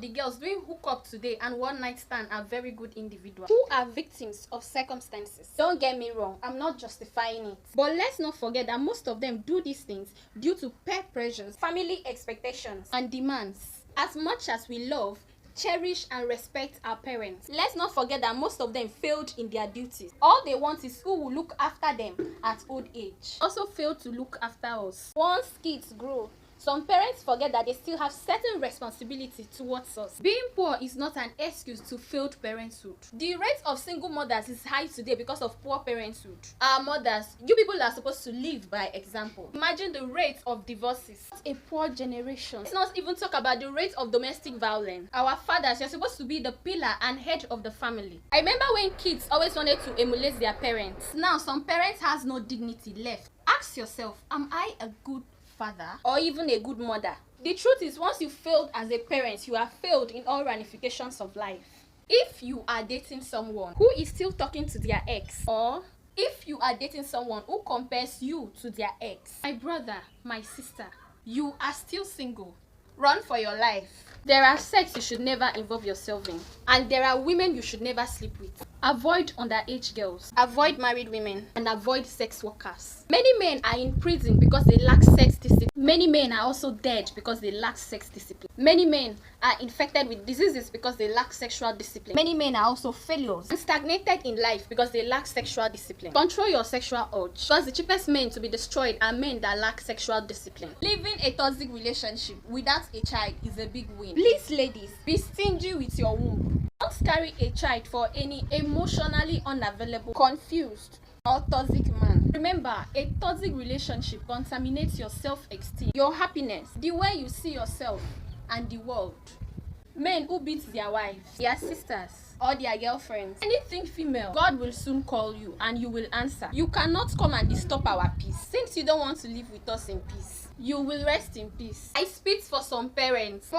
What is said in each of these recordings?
of the girls doing hookup today and one night stand are very good individuals who are victims of circumstances. Don't get me wrong, I'm not justifying it. But let's not forget that most of them do these things due to peer pressures, family expectations, and demands. As much as we love, cherish, and respect our parents, let's not forget that most of them failed in their duties. All they want is who will look after them at old age. Also failed to look after us. Once kids grow, some parents forget that they still have certain responsibility towards us. Being poor is not an excuse to failed parenthood. The rate of single mothers is high today because of poor parenthood. Our mothers, you people are supposed to live by example. Imagine the rate of divorces. What a poor generation. Let's not even talk about the rate of domestic violence. Our fathers, you're supposed to be the pillar and head of the family. I remember when kids always wanted to emulate their parents. Now some parents has no dignity left. Ask yourself, am I a good father or even a good mother? The truth is, once you failed as a parent, you have failed in all ramifications of life. If you are dating someone who is still talking to their ex, or if you are dating someone who compares you to their ex, my brother, my sister, you are still single, run for your life. There are sex you should never involve yourself in, and there are women you should never sleep with. Avoid underage girls, avoid married women, and avoid sex workers. Many men are in prison because they lack sex discipline. Many men are also dead because they lack sex discipline. Many men are infected with diseases because they lack sexual discipline. Many men are also failures and stagnated in life because they lack sexual discipline. Control your sexual urge, because the cheapest men to be destroyed are men that lack sexual discipline. Living a toxic relationship without a child is a big win. Please, ladies, be stingy with your womb. Don't carry a child for any emotionally unavailable, confused, or toxic man. Remember, a toxic relationship contaminates your self-esteem, your happiness, the way you see yourself and the world. Men who beat their wives, their sisters, or their girlfriends, anything female, God will soon call you and you will answer. You cannot come and disturb our peace. Since you don't want to live with us in peace, you will rest in peace. I speak for some parents.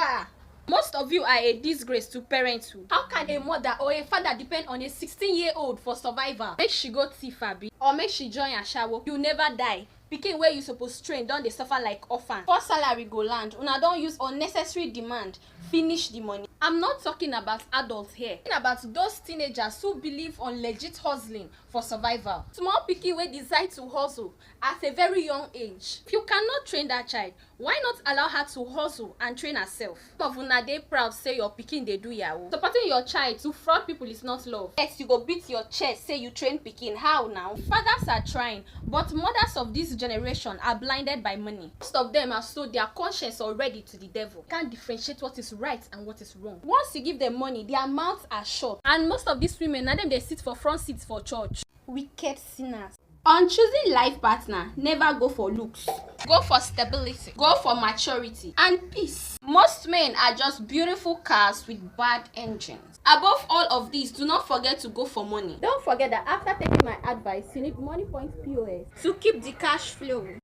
Most of you are a disgrace to parenthood. How can a mother or a father depend on a 16-year-old for survival? Make she go thief abi, or make she join ashawo. You never die. Pikin wey you suppose train don dey suffer like orphan. Poor salary go land. Una don use unnecessary demand finish the money. I'm not talking about adults here. I'm talking about those teenagers who believe on legit hustling for survival. Small pikin wey decide to hustle at a very young age. If you cannot train that child, why not allow her to hustle and train herself? Some of una dey proud say your pikin dey do yahoo. Supporting your child to fraud people is not love. Yes, you go beat your chest say you train pikin. How now? Fathers are trying, but mothers of this generation are blinded by money. Most of them have sold their conscience already to the devil. Can't differentiate what is right and what is wrong. Once you give them money, their mouths are shut. And most of these women, now them they sit for front seats for church. Wicked sinners. On choosing life partner, never go for looks. Go for stability, go for maturity and peace. Most men are just beautiful cars with bad engines. Above all of these, do not forget to go for money. Don't forget that after taking my advice, you need money point POS to keep the cash flow.